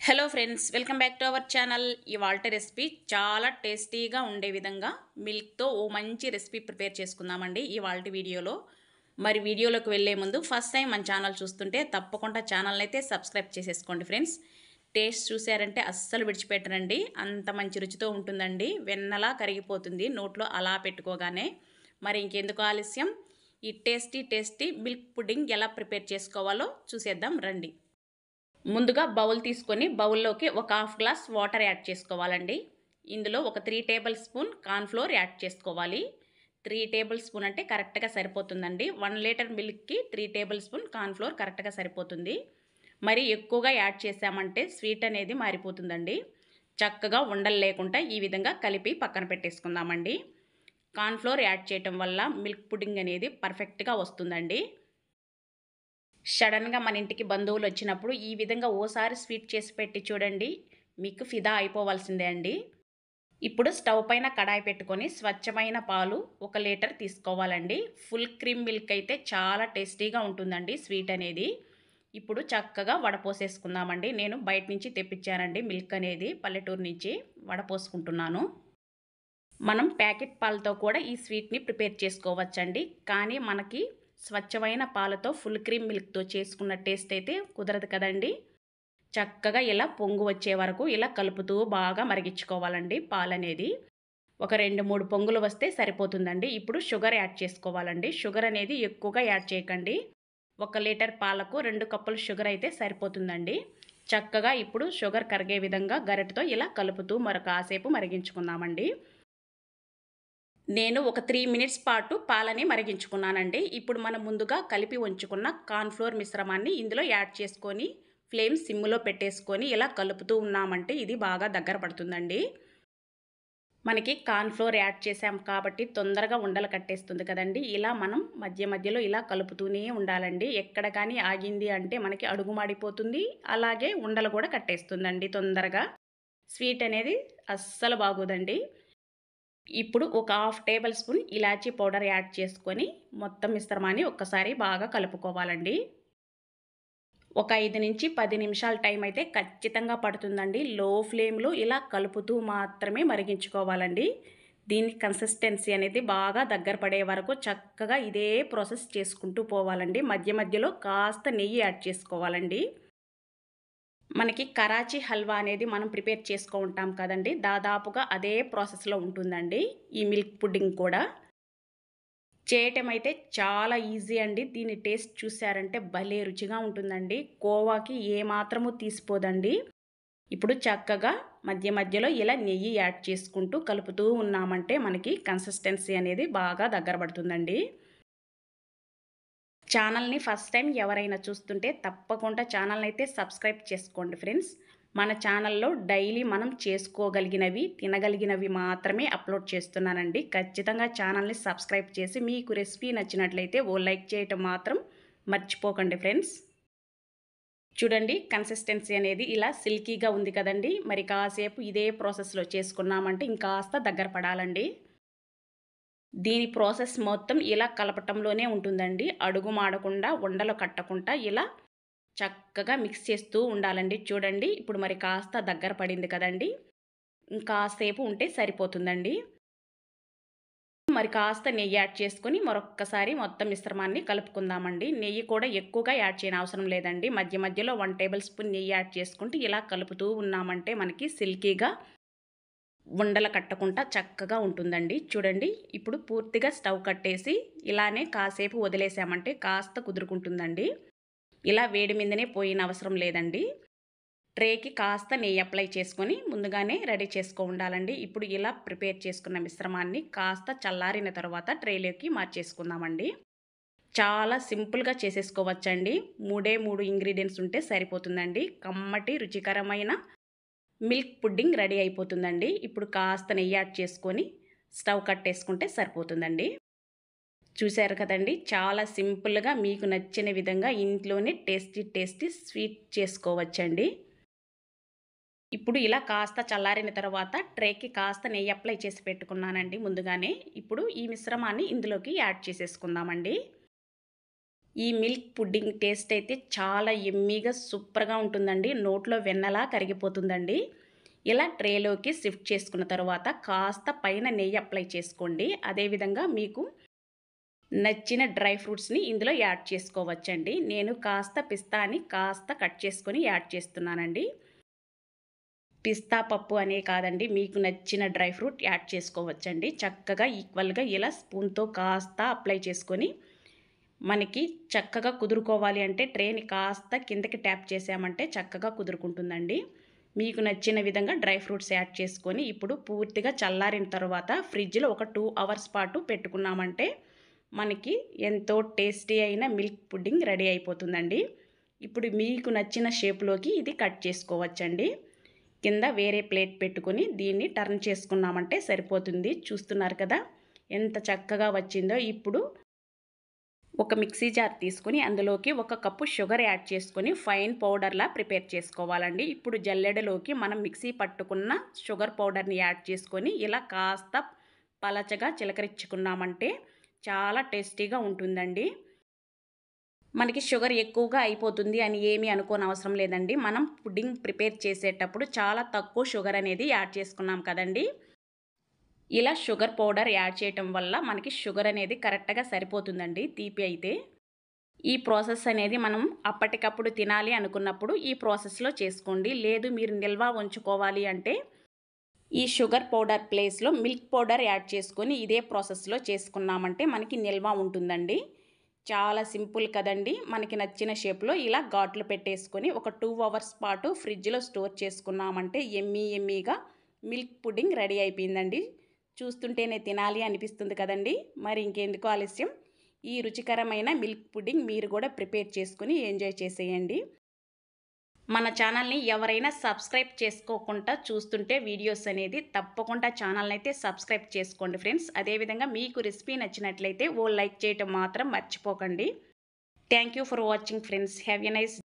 Hello friends, welcome back to our channel. ఇవాల్టి recipe చాలా టేస్టీగా ఉండే విధంగా మిల్క్తో ఓ మంచి రెసిపీ ప్రిపేర్ చేసుకుందామండి ఇవాల్టి వీడియోలో. మరి వీడియోలోకి వెళ్ళే ముందు ఫస్ట్ టైం మన ఛానల్ చూస్తుంటే తప్పకుండా ఛానల్ని అయితే సబ్స్క్రైబ్ చేసేసుకోండి ఫ్రెండ్స్. టేస్ట్ చూసారంటే అస్సలు విడిచిపెట్టరండి, అంత మంచి రుచితో ఉంటుందండి. వెన్నలా కరిగిపోతుంది నోట్లో అలా పెట్టుకోగానే. మరి ఇంకెందుకు ఆలస్యం, ఈ టేస్టీ మిల్క్ పుడ్డింగ్ ఎలా ప్రిపేర్ చేసుకోవాలో చూసేద్దాం రండి. ముందుగా బౌల్ తీసుకొని బౌల్లోకి ఒక హాఫ్ గ్లాస్ వాటర్ యాడ్ చేసుకోవాలండి. ఇందులో ఒక 3 టేబుల్ స్పూన్ కార్న్ఫ్లోర్ యాడ్ చేసుకోవాలి. 3 టేబుల్ స్పూన్ అంటే కరెక్ట్గా సరిపోతుందండి. 1 లీటర్ మిల్క్కి 3 టేబుల్ స్పూన్ కార్న్ఫ్లోర్ కరెక్ట్గా సరిపోతుంది. మరి ఎక్కువగా యాడ్ చేసామంటే స్వీట్ అనేది మారిపోతుందండి. చక్కగా ఉండలు లేకుండా ఈ విధంగా కలిపి పక్కన పెట్టేసుకుందామండి. కార్న్ఫ్లోర్ యాడ్ చేయటం వల్ల మిల్క్ పుడ్డింగ్ అనేది పర్ఫెక్ట్గా వస్తుందండి. సడన్గా మన ఇంటికి బంధువులు వచ్చినప్పుడు ఈ విధంగా ఓసారి స్వీట్ చేసి పెట్టి చూడండి, మీకు ఫిదా అయిపోవాల్సిందే అండి. ఇప్పుడు స్టవ్ పైన కడాయి పెట్టుకొని స్వచ్ఛమైన పాలు 1 లీటర్ తీసుకోవాలండి. ఫుల్ క్రీమ్ మిల్క్ అయితే చాలా టేస్టీగా ఉంటుందండి స్వీట్ అనేది. ఇప్పుడు చక్కగా వడపోసేసుకుందామండి. నేను బయట నుంచి తెప్పించానండి మిల్క్ అనేది, పల్లెటూరు నుంచి వడపోసుకుంటున్నాను. మనం ప్యాకెట్ పాలతో కూడా ఈ స్వీట్ని ప్రిపేర్ చేసుకోవచ్చండి. కానీ మనకి స్వచ్ఛమైన పాలతో ఫుల్ క్రీమ్ మిల్క్తో చేసుకున్న టేస్ట్ అయితే కుదరదు కదండి. చక్కగా ఇలా పొంగు వచ్చే వరకు ఇలా కలుపుతూ బాగా మరిగించుకోవాలండి పాలనేది. ఒక 2-3 పొంగులు వస్తే సరిపోతుందండి. ఇప్పుడు షుగర్ యాడ్ చేసుకోవాలండి. షుగర్ అనేది ఎక్కువగా యాడ్ చేయకండి. 1 లీటర్ పాలకు 2 కప్పులు షుగర్ అయితే సరిపోతుందండి. చక్కగా ఇప్పుడు షుగర్ కరిగే విధంగా గరిటెతో ఇలా కలుపుతూ కాసేపు మరిగించుకుందామండి. నేను ఒక 3 మినిట్స్ పాటు పాలని మరిగించుకున్నానండి. ఇప్పుడు మనం ముందుగా కలిపి ఉంచుకున్న కార్న్ఫ్లోర్ మిశ్రమాన్ని ఇందులో యాడ్ చేసుకొని ఫ్లేమ్ సిమ్లో పెట్టేసుకొని ఇలా కలుపుతూ ఉన్నామంటే ఇది బాగా దగ్గర పడుతుందండి. మనకి కార్న్ఫ్లోర్ యాడ్ చేసాం కాబట్టి తొందరగా ఉండలు కట్టేస్తుంది కదండి. ఇలా మనం మధ్యలో ఇలా కలుపుతూనే ఉండాలండి. ఎక్కడ కానీ ఆగింది అంటే మనకి అడుగు మాడిపోతుంది, అలాగే ఉండలు కూడా కట్టేస్తుందండి తొందరగా. స్వీట్ అనేది అస్సలు బాగోదండి. ఇప్పుడు ఒక హాఫ్ టేబుల్ స్పూన్ ఇలాచీ పౌడర్ యాడ్ చేసుకొని మొత్తం మిశ్రమాన్ని ఒక్కసారి బాగా కలుపుకోవాలండి. ఒక 5 నుంచి 10 నిమిషాల టైం అయితే ఖచ్చితంగా పడుతుందండి. లో ఫ్లేమ్లో ఇలా కలుపుతూ మాత్రమే మరిగించుకోవాలండి. దీని కన్సిస్టెన్సీ అనేది బాగా దగ్గర పడే వరకు చక్కగా ఇదే ప్రాసెస్ చేసుకుంటూ పోవాలండి. మధ్యలో కాస్త నెయ్యి యాడ్ చేసుకోవాలండి. మనకి కరాచీ హల్వా అనేది మనం ప్రిపేర్ చేసుకో ఉంటాం కదండి, దాదాపుగా అదే ప్రాసెస్లో ఉంటుందండి ఈ మిల్క్ పుడ్డింగ్ కూడా. చేయటం అయితే చాలా ఈజీ అండి. దీని టేస్ట్ చూసారంటే భలే రుచిగా ఉంటుందండి. కోవాకి ఏమాత్రము తీసిపోదండి. ఇప్పుడు చక్కగా మధ్యలో ఇలా నెయ్యి యాడ్ చేసుకుంటూ కలుపుతూ ఉన్నామంటే మనకి కన్సిస్టెన్సీ అనేది బాగా దగ్గర పడుతుందండి. ఛానల్ని ఫస్ట్ టైం ఎవరైనా చూస్తుంటే తప్పకుండా ఛానల్ని అయితే సబ్స్క్రైబ్ చేసుకోండి ఫ్రెండ్స్. మన ఛానల్లో డైలీ మనం చేసుకోగలిగినవి, తినగలిగినవి మాత్రమే అప్లోడ్ చేస్తున్నానండి. ఖచ్చితంగా ఛానల్ని సబ్స్క్రైబ్ చేసి మీకు రెసిపీ నచ్చినట్లయితే ఓ లైక్ చేయటం మాత్రం మర్చిపోకండి ఫ్రెండ్స్. చూడండి, కన్సిస్టెన్సీ అనేది ఇలా సిల్కీగా ఉంది కదండి. మరి కాసేపు ఇదే ప్రాసెస్లో చేసుకున్నామంటే ఇంకాస్త దగ్గర పడాలండి. దీని ప్రాసెస్ మొత్తం ఇలా కలపటంలోనే ఉంటుందండి. అడుగు మాడకుండా, ఉండలు కట్టకుండా ఇలా చక్కగా మిక్స్ చేస్తూ ఉండాలండి. చూడండి, ఇప్పుడు మరి కాస్త దగ్గర పడింది కదండి. ఇంకాసేపు ఉంటే సరిపోతుందండి. మరి కాస్త నెయ్యి యాడ్ చేసుకొని మరొక్కసారి మొత్తం మిశ్రమాన్ని కలుపుకుందామండి. నెయ్యి కూడా ఎక్కువగా యాడ్ చేయని అవసరం లేదండి. మధ్యలో 1 టేబుల్ స్పూన్ నెయ్యి యాడ్ చేసుకుంటూ ఇలా కలుపుతూ ఉన్నామంటే మనకి సిల్కీగా ఉండలు కట్టకుండా చక్కగా ఉంటుందండి. చూడండి, ఇప్పుడు పూర్తిగా స్టవ్ కట్టేసి ఇలానే కాసేపు వదిలేసామంటే కాస్త కుదురుకుంటుందండి. ఇలా వేడి మీదనే పోయిన అవసరం లేదండి. ట్రేకి కాస్త నెయ్యి అప్లై చేసుకొని ముందుగానే రెడీ చేసుకో ఉండాలండి. ఇప్పుడు ఇలా ప్రిపేర్ చేసుకున్న మిశ్రమాన్ని కాస్త చల్లారిన తర్వాత ట్రేలోకి మార్చేసుకుందామండి. చాలా సింపుల్గా చేసేసుకోవచ్చండి. 3 ఇంగ్రీడియంట్స్ ఉంటే సరిపోతుందండి. కమ్మటి రుచికరమైన మిల్క్ పుడ్డింగ్ రెడీ అయిపోతుందండి. ఇప్పుడు కాస్త నెయ్యి యాడ్ చేసుకొని స్టవ్ కట్టేసుకుంటే సరిపోతుందండి. చూశారు కదండి, చాలా సింపుల్గా మీకు నచ్చిన విధంగా ఇంట్లోనే టేస్టీ స్వీట్ చేసుకోవచ్చండి. ఇప్పుడు ఇలా కాస్త చల్లారిన తర్వాత ట్రేకి కాస్త నెయ్యి అప్లై చేసి పెట్టుకున్నానండి ముందుగానే. ఇప్పుడు ఈ మిశ్రమాన్ని ఇందులోకి యాడ్ చేసేసుకుందామండి. ఈ మిల్క్ పుడ్డింగ్ టేస్ట్ అయితే చాలా యమ్మీగా సూపర్గా ఉంటుందండి. నోట్లో వెన్నలా కరిగిపోతుందండి. ఇలా ట్రేలోకి షిఫ్ట్ చేసుకున్న తర్వాత కాస్త పైన నెయ్యి అప్లై చేసుకోండి. అదేవిధంగా మీకు నచ్చిన డ్రై ఫ్రూట్స్ని ఇందులో యాడ్ చేసుకోవచ్చండి. నేను కాస్త పిస్తాని కాస్త కట్ చేసుకొని యాడ్ చేస్తున్నానండి. పిస్తా పప్పు అనే కాదండి, మీకు నచ్చిన డ్రై ఫ్రూట్ యాడ్ చేసుకోవచ్చండి. చక్కగా ఈక్వల్గా ఇలా స్పూన్తో కాస్త అప్లై చేసుకొని మనకి చక్కగా కుదురుకోవాలి అంటే ట్రేని కాస్త కిందకి ట్యాప్ చేసామంటే చక్కగా కుదురుకుంటుందండి. మీకు నచ్చిన విధంగా డ్రై ఫ్రూట్స్ యాడ్ చేసుకొని ఇప్పుడు పూర్తిగా చల్లారిన తర్వాత ఫ్రిడ్జ్లో ఒక 2 అవర్స్ పాటు పెట్టుకున్నామంటే మనకి ఎంతో టేస్టీ అయిన మిల్క్ పుడ్డింగ్ రెడీ అయిపోతుందండి. ఇప్పుడు మీకు నచ్చిన షేప్లోకి ఇది కట్ చేసుకోవచ్చండి. కింద వేరే ప్లేట్ పెట్టుకొని దీన్ని టర్న్ చేసుకున్నామంటే సరిపోతుంది. చూస్తున్నారు కదా ఎంత చక్కగా వచ్చిందో. ఇప్పుడు ఒక మిక్సీ జార్ తీసుకొని అందులోకి 1 కప్పు షుగర్ యాడ్ చేసుకొని ఫైన్ పౌడర్లా ప్రిపేర్ చేసుకోవాలండి. ఇప్పుడు జల్లెడలోకి మనం మిక్సీ పట్టుకున్న షుగర్ పౌడర్ని యాడ్ చేసుకొని ఇలా కాస్త పలచగా చిలకరించుకున్నామంటే చాలా టేస్టీగా ఉంటుందండి. మనకి షుగర్ ఎక్కువగా అయిపోతుంది అని ఏమీ అనుకోనవసరం లేదండి. మనం పుడ్డింగ్ ప్రిపేర్ చేసేటప్పుడు చాలా తక్కువ షుగర్ అనేది యాడ్ చేసుకున్నాం కదండి. ఇలా షుగర్ పౌడర్ యాడ్ చేయటం వల్ల మనకి షుగర్ అనేది కరెక్ట్గా సరిపోతుందండి తీపి అయితే. ఈ ప్రాసెస్ అనేది మనం అప్పటికప్పుడు తినాలి అనుకున్నప్పుడు ఈ ప్రాసెస్లో చేసుకోండి. లేదు మీరు నిల్వ ఉంచుకోవాలి అంటే ఈ షుగర్ పౌడర్ ప్లేస్లో మిల్క్ పౌడర్ యాడ్ చేసుకొని ఇదే ప్రాసెస్లో చేసుకున్నామంటే మనకి నిల్వ ఉంటుందండి. చాలా సింపుల్ కదండి. మనకి నచ్చిన షేప్లో ఇలా ఘాట్లు పెట్టేసుకొని ఒక 2 అవర్స్ పాటు ఫ్రిడ్జ్లో స్టోర్ చేసుకున్నామంటే యమ్మీగా మిల్క్ పుడ్డింగ్ రెడీ అయిపోయిందండి. చూస్తుంటేనే తినాలి అనిపిస్తుంది కదండి. మరి ఇంకెందుకు ఆలస్యం, ఈ రుచికరమైన మిల్క్ పుడ్డింగ్ మీరు కూడా ప్రిపేర్ చేసుకుని ఎంజాయ్ చేసేయండి. మన ఛానల్ని ఎవరైనా సబ్స్క్రైబ్ చేసుకోకుండా చూస్తుంటే వీడియోస్ అనేది తప్పకుండా ఛానల్ని అయితే సబ్స్క్రైబ్ చేసుకోండి ఫ్రెండ్స్. అదేవిధంగా మీకు రెసిపీ నచ్చినట్లయితే ఓ లైక్ చేయటం మాత్రం మర్చిపోకండి. Thank you for watching friends. Have a nice